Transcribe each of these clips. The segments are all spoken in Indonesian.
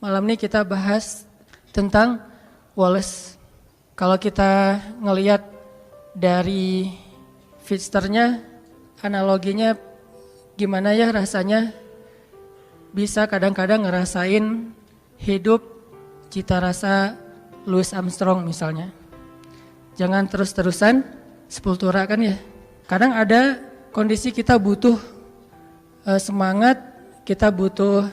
Malam ini kita bahas tentang Wallace. Kalau kita ngelihat dari Pfisternya, analoginya gimana ya rasanya bisa kadang-kadang ngerasain hidup cita rasa Louis Armstrong misalnya. Jangan terus-terusan sepultura kan ya. Kadang ada kondisi kita butuh semangat, kita butuh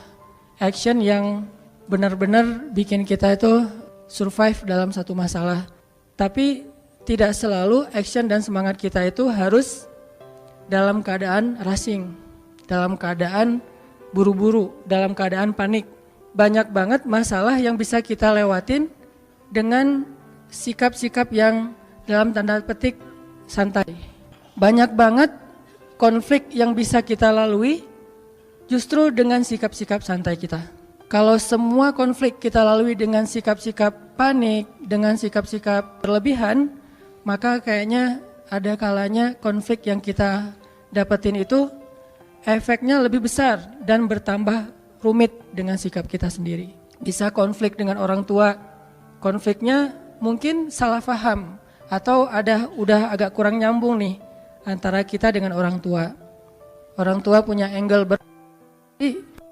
action yang benar-benar bikin kita itu survive dalam satu masalah. Tapi tidak selalu action dan semangat kita itu harus dalam keadaan rushing, dalam keadaan buru-buru, dalam keadaan panik. Banyak banget masalah yang bisa kita lewatin dengan sikap-sikap yang dalam tanda petik santai. Banyak banget konflik yang bisa kita lalui justru dengan sikap-sikap santai kita. Kalau semua konflik kita lalui dengan sikap-sikap panik, dengan sikap-sikap berlebihan, maka kayaknya ada kalanya konflik yang kita dapetin itu efeknya lebih besar dan bertambah rumit dengan sikap kita sendiri. Bisa konflik dengan orang tua, konfliknya mungkin salah paham atau udah agak kurang nyambung nih antara kita dengan orang tua. Orang tua punya angle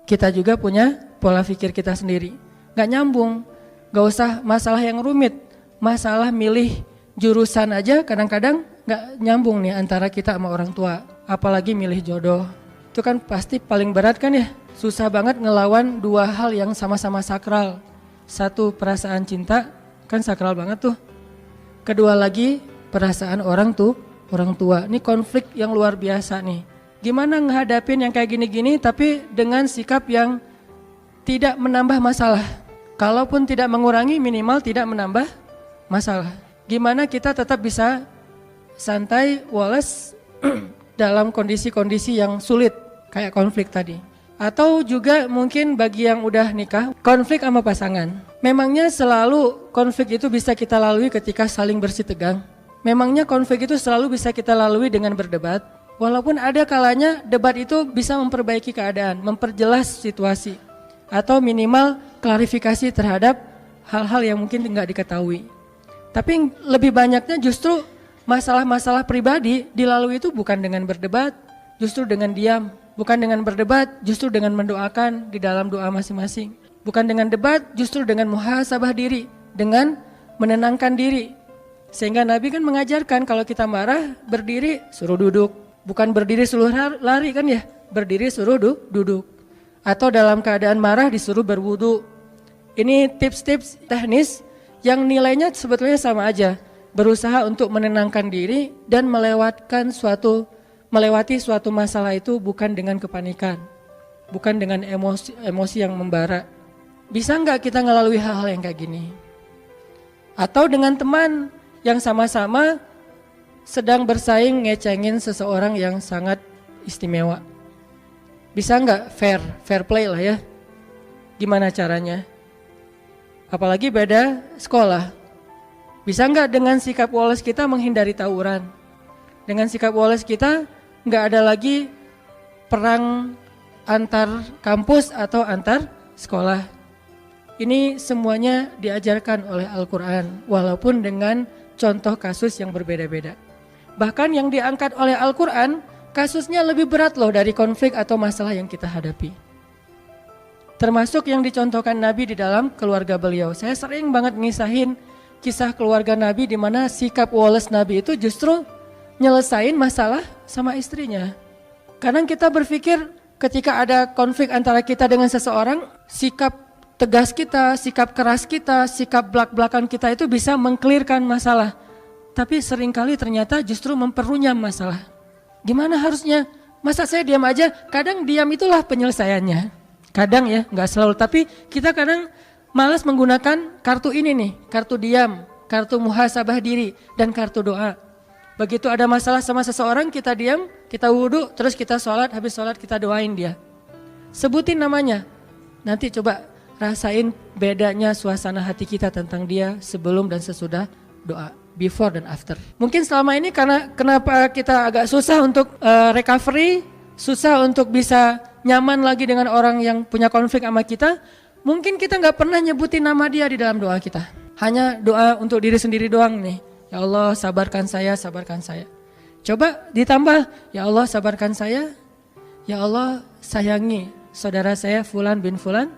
kita juga punya pola pikir kita sendiri. Gak nyambung, gak usah masalah yang rumit. Masalah milih jurusan aja kadang-kadang gak nyambung nih antara kita sama orang tua. Apalagi milih jodoh. Itu kan pasti paling berat kan ya. Susah banget ngelawan dua hal yang sama-sama sakral. Satu, perasaan cinta, kan sakral banget tuh. Kedua lagi, perasaan orang tua. Ini konflik yang luar biasa nih. Gimana ngehadapin yang kayak gini-gini tapi dengan sikap yang tidak menambah masalah. Kalaupun tidak mengurangi, minimal tidak menambah masalah. Gimana kita tetap bisa santai, Wallace dalam kondisi-kondisi yang sulit kayak konflik tadi. Atau juga mungkin bagi yang udah nikah, konflik sama pasangan. Memangnya selalu konflik itu bisa kita lalui ketika saling bersitegang. Memangnya konflik itu selalu bisa kita lalui dengan berdebat. Walaupun ada kalanya debat itu bisa memperbaiki keadaan, memperjelas situasi. Atau minimal klarifikasi terhadap hal-hal yang mungkin tidak diketahui. Tapi lebih banyaknya justru masalah-masalah pribadi dilalui itu bukan dengan berdebat, justru dengan diam. Bukan dengan berdebat, justru dengan mendoakan di dalam doa masing-masing. Bukan dengan debat, justru dengan muhasabah diri, dengan menenangkan diri. Sehingga Nabi kan mengajarkan kalau kita marah, berdiri suruh duduk. Bukan berdiri suruh lari kan ya, berdiri suruh duduk. Atau dalam keadaan marah disuruh berwudu. Ini tips-tips teknis yang nilainya sebetulnya sama aja. Berusaha untuk menenangkan diri dan melewati suatu masalah itu bukan dengan kepanikan. Bukan dengan emosi yang membara. Bisa nggak kita ngelalui hal-hal yang kayak gini? Atau dengan teman yang sama-sama sedang bersaing ngecengin seseorang yang sangat istimewa. Bisa nggak fair play lah ya? Gimana caranya? Apalagi beda sekolah. Bisa nggak dengan sikap Wallace kita menghindari tawuran? Dengan sikap Wallace kita nggak ada lagi perang antar kampus atau antar sekolah. Ini semuanya diajarkan oleh Al-Quran, walaupun dengan contoh kasus yang berbeda-beda. Bahkan yang diangkat oleh Al-Quran, kasusnya lebih berat loh dari konflik atau masalah yang kita hadapi. Termasuk yang dicontohkan Nabi di dalam keluarga beliau. Saya sering banget ngisahin kisah keluarga Nabi di mana sikap Wallace Nabi itu justru nyelesain masalah sama istrinya. Kadang kita berpikir ketika ada konflik antara kita dengan seseorang, sikap tegas kita, sikap keras kita, sikap belak-belakan kita itu bisa mengklirkan masalah. Tapi seringkali ternyata justru memperunyam masalah. Gimana harusnya? Masa saya diam aja? Kadang diam itulah penyelesaiannya. Kadang ya, gak selalu. Tapi kita kadang malas menggunakan kartu ini nih. Kartu diam, kartu muhasabah diri, dan kartu doa. Begitu ada masalah sama seseorang, kita diam, kita wudhu, terus kita sholat, habis sholat kita doain dia. Sebutin namanya. Nanti coba rasain bedanya suasana hati kita tentang dia sebelum dan sesudah doa. Before dan after. Mungkin selama ini karena kenapa kita agak susah untuk recovery, susah untuk bisa nyaman lagi dengan orang yang punya konflik sama kita, Mungkin kita nggak pernah nyebutin nama dia di dalam doa kita. Hanya doa untuk diri sendiri doang nih. Ya Allah sabarkan saya, sabarkan saya. Coba ditambah, ya Allah sabarkan saya. Ya Allah sayangi saudara saya Fulan bin Fulan.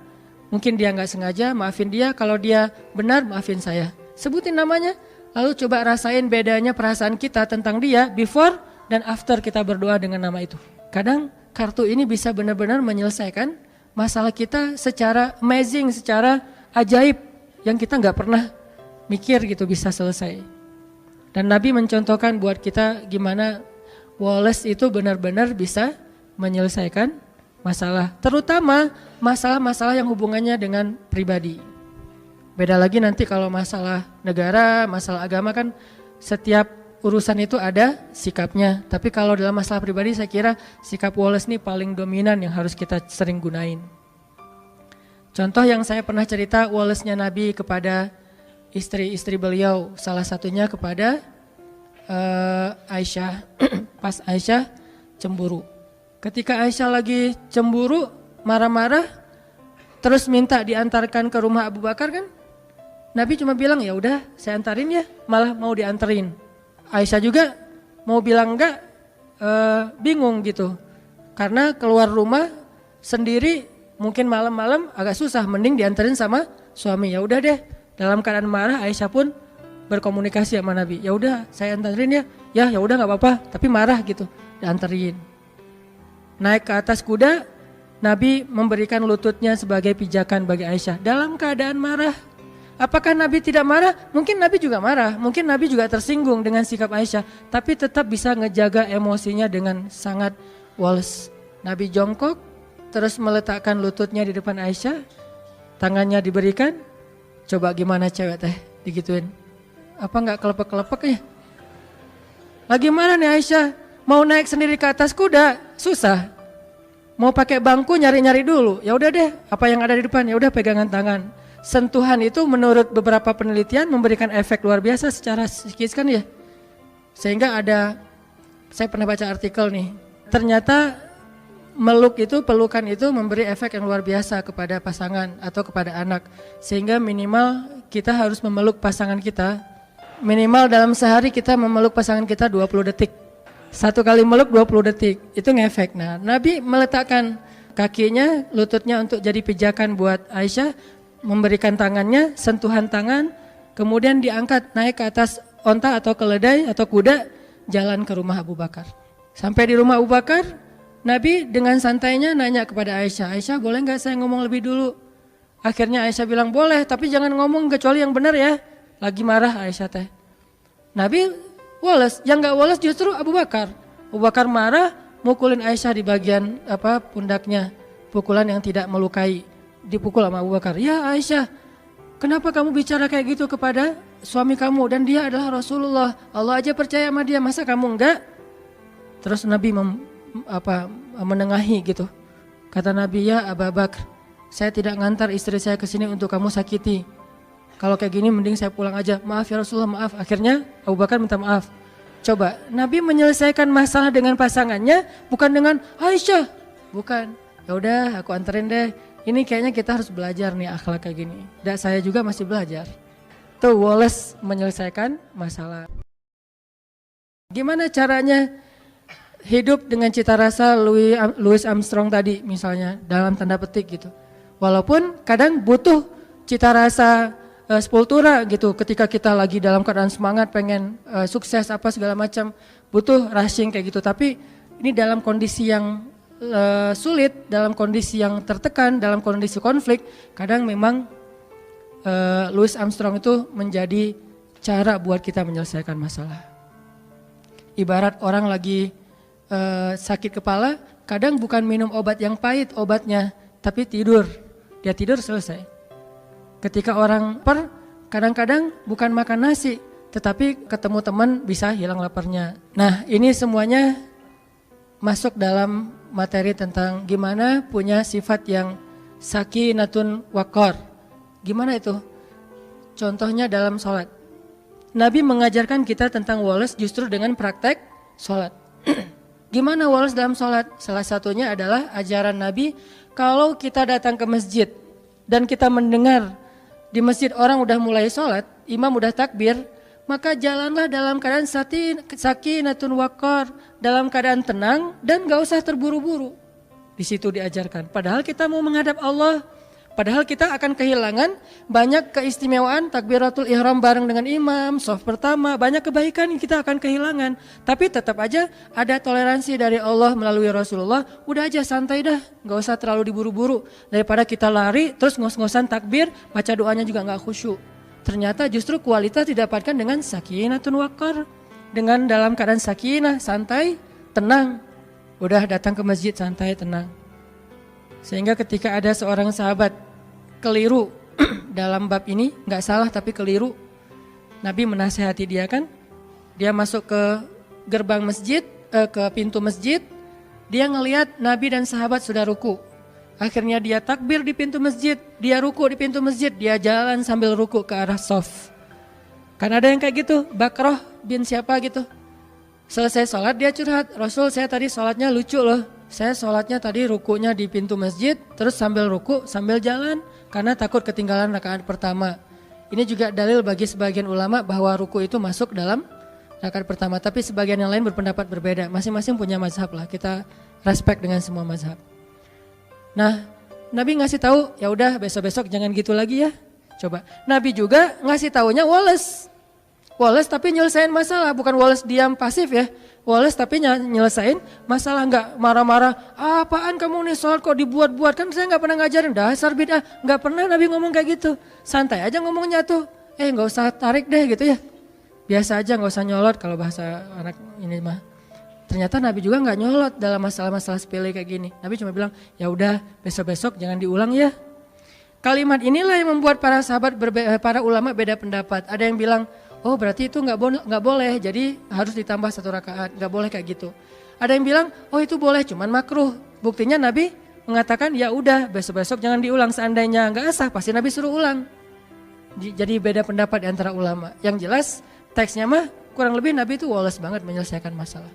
Mungkin dia nggak sengaja, maafin dia. Kalau dia benar, maafin saya. Sebutin namanya, lalu coba rasain bedanya perasaan kita tentang dia before dan after kita berdoa dengan nama itu. Kadang kartu ini bisa benar-benar menyelesaikan masalah kita secara amazing, secara ajaib yang kita nggak pernah mikir gitu bisa selesai. Dan Nabi mencontohkan buat kita gimana Wallace itu benar-benar bisa menyelesaikan masalah, terutama masalah-masalah yang hubungannya dengan pribadi. Beda lagi nanti kalau masalah negara, masalah agama kan setiap urusan itu ada sikapnya. Tapi kalau dalam masalah pribadi saya kira sikap Wallace ini paling dominan yang harus kita sering gunain. Contoh yang saya pernah cerita Wallace-nya Nabi kepada istri-istri beliau, salah satunya kepada Aisyah. Pas Aisyah cemburu. Ketika Aisyah lagi cemburu, marah-marah, terus minta diantarkan ke rumah Abu Bakar kan, Nabi cuma bilang ya udah saya antarin ya, malah mau dianterin. Aisyah juga mau bilang enggak, bingung gitu, karena keluar rumah sendiri mungkin malam-malam agak susah, mending dianterin sama suami. Ya udah deh, dalam keadaan marah Aisyah pun berkomunikasi sama Nabi. Ya udah saya anterin ya, ya udah nggak apa-apa, tapi marah gitu, dianterin. Naik ke atas kuda, Nabi memberikan lututnya sebagai pijakan bagi Aisyah dalam keadaan marah. Apakah Nabi tidak marah? Mungkin Nabi juga marah, mungkin Nabi juga tersinggung dengan sikap Aisyah, tapi tetap bisa ngejaga emosinya dengan sangat Wallace. Nabi jongkok, terus meletakkan lututnya di depan Aisyah, tangannya diberikan. Coba gimana cewek teh digituin? Apa nggak kelepek-kelepek ya? Lagi mana nih Aisyah? Mau naik sendiri ke atas kuda susah. Mau pakai bangku nyari-nyari dulu. Ya udah deh, apa yang ada di depan ya udah pegangan tangan. Sentuhan itu menurut beberapa penelitian memberikan efek luar biasa secara psikis kan ya. Sehingga saya pernah baca artikel nih. Ternyata pelukan itu memberi efek yang luar biasa kepada pasangan atau kepada anak. Sehingga minimal kita harus memeluk pasangan kita. Minimal dalam sehari kita memeluk pasangan kita 20 detik. Satu kali meluk 20 detik, itu ngefek. Nah, Nabi meletakkan kakinya, lututnya untuk jadi pijakan buat Aisyah, memberikan tangannya, sentuhan tangan, kemudian diangkat naik ke atas onta atau keledai atau kuda, jalan ke rumah Abu Bakar. Sampai di rumah Abu Bakar, Nabi dengan santainya nanya kepada Aisyah, Aisyah boleh nggak saya ngomong lebih dulu? Akhirnya Aisyah bilang boleh, tapi jangan ngomong kecuali yang benar ya. Lagi marah Aisyah teh. Nabi Wallace, yang gak Wallace justru Abu Bakar. Abu Bakar marah, mukulin Aisyah di bagian pundaknya, pukulan yang tidak melukai, dipukul sama Abu Bakar. Ya Aisyah, kenapa kamu bicara kayak gitu kepada suami kamu dan dia adalah Rasulullah, Allah aja percaya sama dia, masa kamu enggak? Terus Nabi menengahi gitu. Kata Nabi, ya Abu Bakar, saya tidak ngantar istri saya ke sini untuk kamu sakiti. Kalau kayak gini mending saya pulang aja. Maaf ya Rasulullah, maaf. Akhirnya Abu Bakar minta maaf. Coba, Nabi menyelesaikan masalah dengan pasangannya bukan dengan Aisyah. Bukan. Ya udah, aku anterin deh. Ini kayaknya kita harus belajar nih akhlak kayak gini. Dan saya juga masih belajar. Tuh Wallace menyelesaikan masalah. Gimana caranya hidup dengan cita rasa Louis Armstrong tadi misalnya dalam tanda petik gitu. Walaupun kadang butuh cita rasa sepultura gitu, ketika kita lagi dalam keadaan semangat pengen sukses apa segala macam, butuh rushing kayak gitu. Tapi ini dalam kondisi yang sulit, dalam kondisi yang tertekan, dalam kondisi konflik, kadang memang Louis Armstrong itu menjadi cara buat kita menyelesaikan masalah. Ibarat orang lagi sakit kepala, kadang bukan minum obat yang pahit obatnya, tapi tidur. Dia tidur selesai. Ketika orang lapar, kadang-kadang bukan makan nasi, tetapi ketemu teman bisa hilang laparnya. Nah, ini semuanya masuk dalam materi tentang gimana punya sifat yang sakinatun waqar. Gimana itu? Contohnya dalam sholat. Nabi mengajarkan kita tentang Wallace justru dengan praktek sholat. Gimana Wallace dalam sholat? Salah satunya adalah ajaran Nabi, kalau kita datang ke masjid, dan kita mendengar di masjid orang udah mulai sholat, imam udah takbir, maka jalanlah dalam keadaan sakinatun waqar, dalam keadaan tenang dan gak usah terburu-buru. Di situ diajarkan. Padahal kita mau menghadap Allah, padahal kita akan kehilangan banyak keistimewaan takbiratul ihram bareng dengan imam, shaf pertama, banyak kebaikan yang kita akan kehilangan. Tapi tetap aja ada toleransi dari Allah melalui Rasulullah. Udah aja santai dah, gak usah terlalu diburu-buru. Daripada kita lari terus ngos-ngosan takbir, baca doanya juga gak khusyuk. Ternyata justru kualitas didapatkan dengan sakinatun waqar, dengan dalam keadaan sakinah, santai, tenang. Udah datang ke masjid santai, tenang. Sehingga ketika ada seorang sahabat keliru dalam bab ini, gak salah tapi keliru, Nabi menasihati dia kan. Dia masuk ke gerbang masjid, ke pintu masjid, dia ngelihat Nabi dan sahabat sudah ruku. Akhirnya dia takbir di pintu masjid, dia ruku di pintu masjid, dia jalan sambil ruku ke arah shaf. Kan ada yang kayak gitu, Bakrah bin siapa gitu. Selesai sholat dia curhat, Rasul saya tadi sholatnya lucu loh. Saya sholatnya tadi rukunya di pintu masjid, terus sambil ruku sambil jalan karena takut ketinggalan rakaat pertama. Ini juga dalil bagi sebagian ulama bahwa ruku itu masuk dalam rakaat pertama. Tapi sebagian yang lain berpendapat berbeda. Masing-masing punya mazhab lah. Kita respect dengan semua mazhab. Nah, Nabi ngasih tahu, ya udah besok-besok jangan gitu lagi ya. Coba. Nabi juga ngasih taunya Wallace tapi nyelesain masalah, bukan Wallace diam pasif ya. Wallace tapi nyelesain masalah, nggak marah-marah. Apaan kamu nih sholat kok dibuat-buat, kan saya nggak pernah ngajarin, dasar bid'ah. Nggak pernah Nabi ngomong kayak gitu. Santai aja ngomongnya tuh. Nggak usah tarik deh gitu ya. Biasa aja, nggak usah nyolot kalau bahasa anak ini mah. Ternyata Nabi juga nggak nyolot dalam masalah-masalah sepele kayak gini. Nabi cuma bilang, ya udah besok-besok jangan diulang ya. Kalimat inilah yang membuat para sahabat, para ulama beda pendapat. Ada yang bilang, oh berarti itu nggak boleh, jadi harus ditambah 1 rakaat, nggak boleh kayak gitu. Ada yang bilang, oh itu boleh, cuman makruh. Buktinya Nabi mengatakan, ya udah besok-besok jangan diulang. Seandainya nggak sah, pasti Nabi suruh ulang. Jadi beda pendapat di antara ulama. Yang jelas teksnya mah kurang lebih Nabi itu Wallace banget menyelesaikan masalah.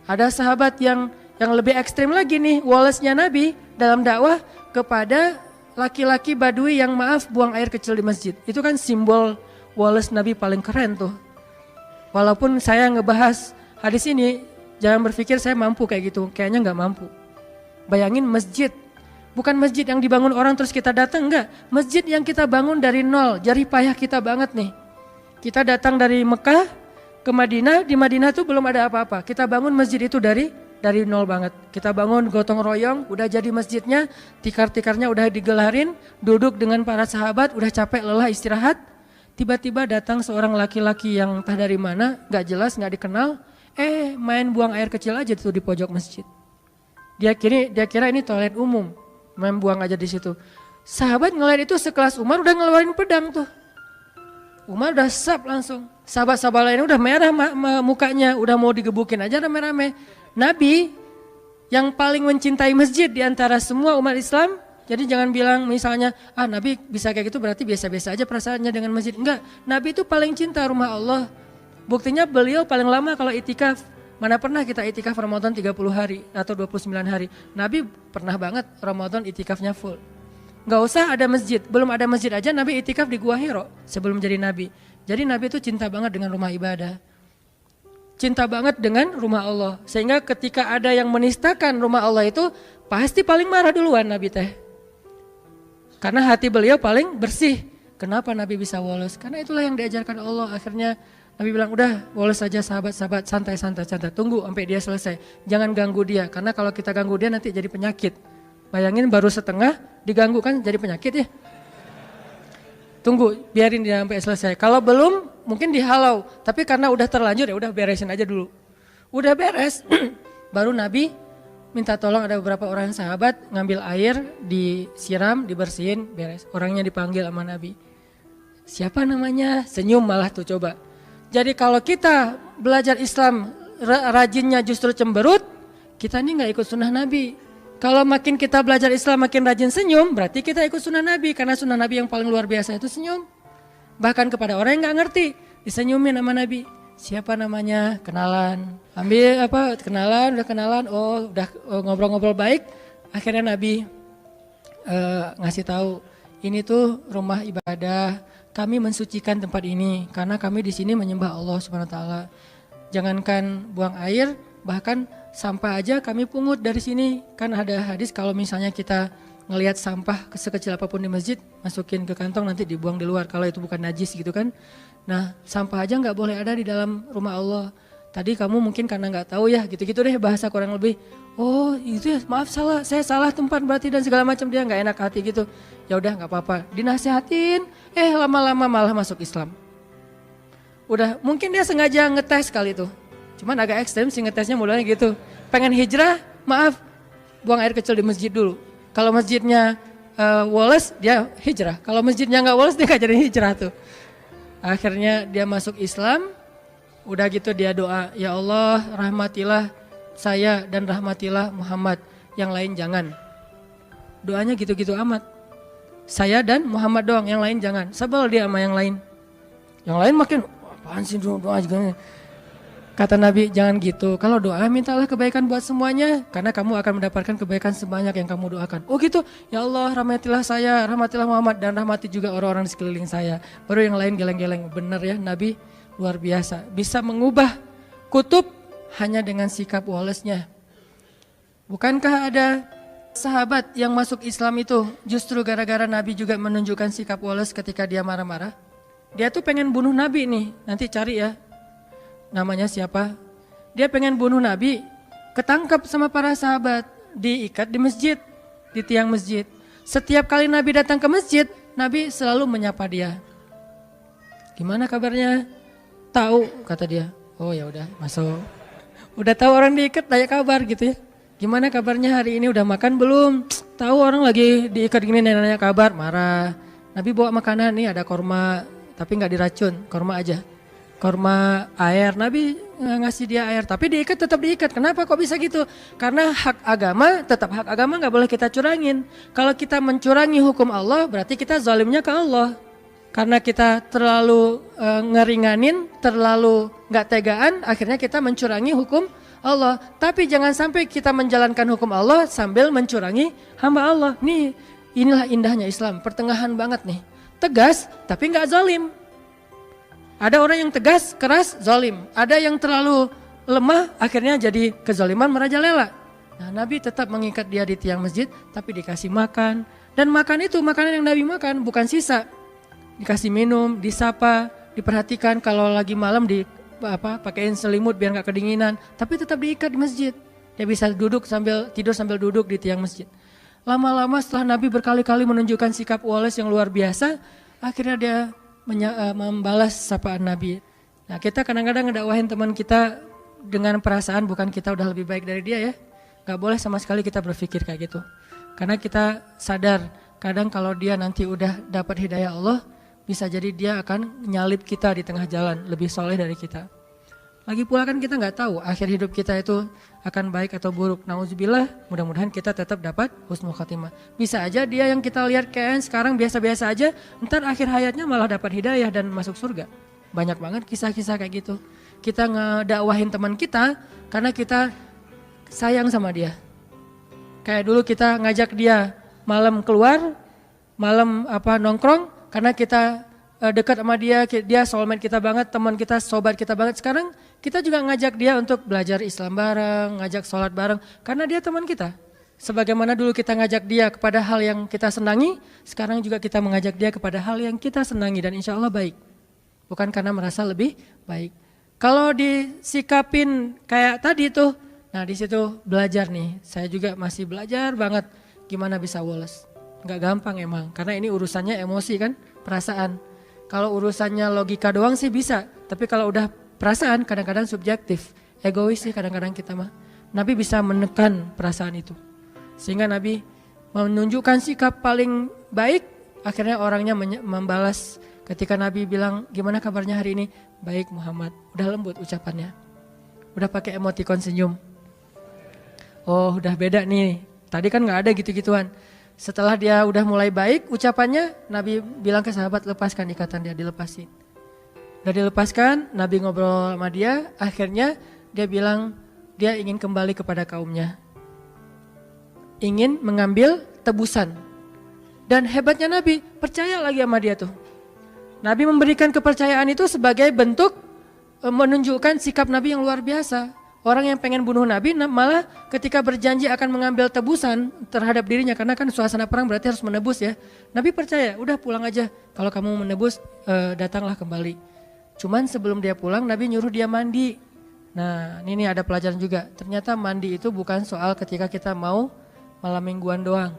Ada sahabat yang lebih ekstrim lagi nih, Wallace-nya Nabi dalam dakwah kepada laki-laki Badui yang maaf buang air kecil di masjid. Itu kan simbol Wallace Nabi paling keren tuh. Walaupun saya ngebahas hadis ini, jangan berpikir saya mampu kayak gitu. Kayaknya nggak mampu. Bayangin masjid. Bukan masjid yang dibangun orang terus kita datang, enggak. Masjid yang kita bangun dari nol. Jerih payah kita banget nih. Kita datang dari Mekah ke Madinah. Di Madinah tuh belum ada apa-apa. Kita bangun masjid itu dari nol banget. Kita bangun gotong royong, udah jadi masjidnya. Tikar-tikarnya udah digelarin. Duduk dengan para sahabat, udah capek lelah istirahat. Tiba-tiba datang seorang laki-laki yang entah dari mana, gak jelas, gak dikenal. Main buang air kecil aja tuh di pojok masjid. Dia kira ini toilet umum, main buang aja di situ. Sahabat ngeliat itu sekelas Umar udah ngeluarin pedang tuh. Umar udah sap langsung. Sahabat-sahabat lain udah merah mukanya, udah mau digebukin aja rame-rame. Nabi yang paling mencintai masjid di antara semua umat Islam. Jadi jangan bilang misalnya, Nabi bisa kayak gitu berarti biasa-biasa aja perasaannya dengan masjid. Enggak, Nabi itu paling cinta rumah Allah. Buktinya beliau paling lama kalau itikaf. Mana pernah kita itikaf Ramadan 30 hari atau 29 hari. Nabi pernah banget Ramadan itikafnya full. Enggak usah ada masjid, belum ada masjid aja Nabi itikaf di Gua Hiro sebelum jadi Nabi. Jadi Nabi itu cinta banget dengan rumah ibadah. Cinta banget dengan rumah Allah. Sehingga ketika ada yang menistakan rumah Allah itu, pasti paling marah duluan Nabi teh. Karena hati beliau paling bersih. Kenapa Nabi bisa Wallace? Karena itulah yang diajarkan Allah. Akhirnya Nabi bilang, udah Wallace saja sahabat-sahabat, santai-santai. Tunggu sampai dia selesai. Jangan ganggu dia. Karena kalau kita ganggu dia nanti jadi penyakit. Bayangin baru setengah diganggu kan jadi penyakit ya. Tunggu, biarin dia sampai selesai. Kalau belum mungkin dihalau. Tapi karena udah terlanjur ya udah beresin aja dulu. Udah beres, baru Nabi minta tolong ada beberapa orang sahabat ngambil air, disiram, dibersihin, beres. Orangnya dipanggil sama Nabi. Siapa namanya? Senyum malah tuh coba. Jadi kalau kita belajar Islam rajinnya justru cemberut, kita ini gak ikut sunnah Nabi. Kalau makin kita belajar Islam makin rajin senyum, berarti kita ikut sunnah Nabi. Karena sunnah Nabi yang paling luar biasa itu senyum. Bahkan kepada orang yang gak ngerti, disenyumin sama Nabi. Siapa namanya? Kenalan. Ambil kenalan, udah kenalan, udah ngobrol-ngobrol baik. Akhirnya Nabi ngasih tahu, ini tuh rumah ibadah, kami mensucikan tempat ini karena kami di sini menyembah Allah Subhanahu wa taala. Jangankan buang air, bahkan sampah aja kami pungut dari sini. Kan ada hadis kalau misalnya kita ngelihat sampah sekecil apapun di masjid, masukin ke kantong nanti dibuang di luar kalau itu bukan najis gitu kan. Nah, sampah aja nggak boleh ada di dalam rumah Allah. Tadi kamu mungkin karena nggak tahu ya, gitu-gitu deh bahasa kurang lebih. Oh itu ya, maaf saya salah tempat berarti dan segala macam, dia nggak enak hati gitu. Ya udah nggak apa-apa, dinasehatin, lama-lama malah masuk Islam. Udah mungkin dia sengaja ngetes kali itu, cuman agak ekstrem sih ngetesnya modelnya gitu. Pengen hijrah, maaf, buang air kecil di masjid dulu. Kalau masjidnya woles, dia hijrah. Kalau masjidnya nggak woles, dia nggak jadi hijrah tuh. Akhirnya dia masuk Islam. Udah gitu dia doa, ya Allah rahmatilah saya dan rahmatilah Muhammad, yang lain jangan. Doanya gitu-gitu amat. Saya dan Muhammad doang, yang lain jangan. Sebel dia sama yang lain. Yang lain makin, apaan sih doa juga. Kata Nabi, jangan gitu. Kalau doa mintalah kebaikan buat semuanya, karena kamu akan mendapatkan kebaikan sebanyak yang kamu doakan. Oh gitu, ya Allah rahmatilah saya, rahmatilah Muhammad, dan rahmati juga orang-orang di sekeliling saya. Baru yang lain geleng-geleng. Bener ya Nabi. Luar biasa, bisa mengubah kutub hanya dengan sikap woles-nya. Bukankah ada sahabat yang masuk Islam itu justru gara-gara Nabi juga menunjukkan sikap woles ketika dia marah-marah? Dia tuh pengen bunuh Nabi nih, nanti cari ya namanya siapa. Dia pengen bunuh Nabi, ketangkap sama para sahabat, diikat di masjid, di tiang masjid. Setiap kali Nabi datang ke masjid, Nabi selalu menyapa dia. Gimana kabarnya? Tahu, kata dia. Oh ya udah masuk. Udah tahu orang diikat, tanya kabar gitu ya. Gimana kabarnya hari ini, udah makan belum? Tahu orang lagi diikat gini, nanya kabar, marah. Nabi bawa makanan nih, ada korma, tapi nggak diracun, korma aja. Korma air, Nabi ngasih dia air, tapi diikat tetap diikat. Kenapa kok bisa gitu? Karena hak agama, tetap hak agama nggak boleh kita curangin. Kalau kita mencurangi hukum Allah, berarti kita zalimnya ke Allah. Karena kita terlalu ngeringanin, terlalu nggak tegaan, akhirnya kita mencurangi hukum Allah. Tapi jangan sampai kita menjalankan hukum Allah sambil mencurangi hamba Allah. Inilah indahnya Islam, pertengahan banget nih. Tegas tapi nggak zalim. Ada orang yang tegas, keras, zalim. Ada yang terlalu lemah, akhirnya jadi kezaliman merajalela. Nah, Nabi tetap mengikat dia di tiang masjid, tapi dikasih makan. Dan makan itu makanan yang Nabi makan, bukan sisa. Dikasih minum, disapa, diperhatikan kalau lagi malam pakaiin selimut biar nggak kedinginan, tapi tetap diikat di masjid. Dia bisa tidur sambil duduk di tiang masjid. Lama-lama setelah Nabi berkali-kali menunjukkan sikap woles yang luar biasa, akhirnya dia membalas sapaan Nabi. Nah, kita kadang-kadang ngedakwahin teman kita dengan perasaan bukan kita udah lebih baik dari dia ya. Gak boleh sama sekali kita berpikir kayak gitu. Karena kita sadar kadang kalau dia nanti udah dapat hidayah Allah, bisa jadi dia akan nyalip kita di tengah jalan, lebih soleh dari kita. Lagi pula kan kita nggak tahu akhir hidup kita itu akan baik atau buruk. Nauzubillah, mudah-mudahan kita tetap dapat husnul khotimah. Bisa aja dia yang kita lihat kayak sekarang biasa-biasa aja, ntar akhir hayatnya malah dapat hidayah dan masuk surga. Banyak banget kisah-kisah kayak gitu. Kita ngedakwahin teman kita karena kita sayang sama dia. Kayak dulu kita ngajak dia malam keluar, malam nongkrong, karena kita dekat sama dia soulmate kita banget, teman kita, sobat kita banget. Sekarang kita juga ngajak dia untuk belajar Islam bareng, ngajak sholat bareng, karena dia teman kita. Sebagaimana dulu kita ngajak dia kepada hal yang kita senangi, sekarang juga kita mengajak dia kepada hal yang kita senangi dan insya Allah baik. Bukan karena merasa lebih baik. Kalau disikapin kayak tadi tuh, nah di situ belajar nih. Saya juga masih belajar banget gimana bisa woles. Nggak gampang emang, karena ini urusannya emosi kan, perasaan. Kalau urusannya logika doang sih bisa, tapi kalau udah perasaan kadang-kadang subjektif, egois sih kadang-kadang kita mah. Nabi bisa menekan perasaan itu, sehingga Nabi menunjukkan sikap paling baik. Akhirnya orangnya membalas ketika Nabi bilang, gimana kabarnya hari ini? Baik Muhammad, udah lembut ucapannya, udah pakai emoticon senyum. Oh udah beda nih, tadi kan nggak ada gitu-gituan. Setelah dia udah mulai baik ucapannya, Nabi bilang ke sahabat, lepaskan ikatan dia, dilepasin. Udah dilepaskan, Nabi ngobrol sama dia, akhirnya dia bilang dia ingin kembali kepada kaumnya. Ingin mengambil tebusan. Dan hebatnya Nabi, percaya lagi sama dia tuh. Nabi memberikan kepercayaan itu sebagai bentuk menunjukkan sikap Nabi yang luar biasa. Orang yang pengen bunuh Nabi malah ketika berjanji akan mengambil tebusan terhadap dirinya. Karena kan suasana perang berarti harus menebus ya. Nabi percaya, udah pulang aja. Kalau kamu menebus, datanglah kembali. Cuman sebelum dia pulang, Nabi nyuruh dia mandi. Nah ini ada pelajaran juga. Ternyata mandi itu bukan soal ketika kita mau malam mingguan doang.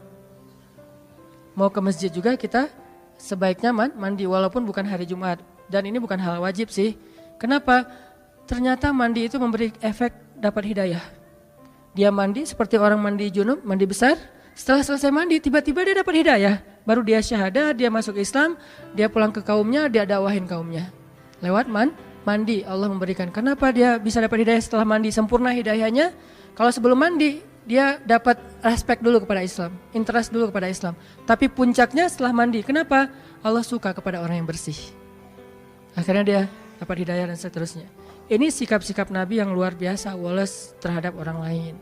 Mau ke masjid juga kita sebaiknya mandi walaupun bukan hari Jumat. Dan ini bukan hal wajib sih. Kenapa? Ternyata mandi itu memberi efek dapat hidayah. Dia mandi seperti orang mandi junub, mandi besar. Setelah selesai mandi tiba-tiba dia dapat hidayah. Baru dia syahadah, dia masuk Islam, dia pulang ke kaumnya, dia dakwahin kaumnya. Lewat mandi Allah memberikan. Kenapa dia bisa dapat hidayah setelah mandi? Sempurna hidayahnya. Kalau sebelum mandi dia dapat respect dulu kepada Islam, interest dulu kepada Islam. Tapi puncaknya setelah mandi. Kenapa? Allah suka kepada orang yang bersih. Akhirnya dia dapat hidayah dan seterusnya. Ini sikap-sikap Nabi yang luar biasa, Wallace terhadap orang lain.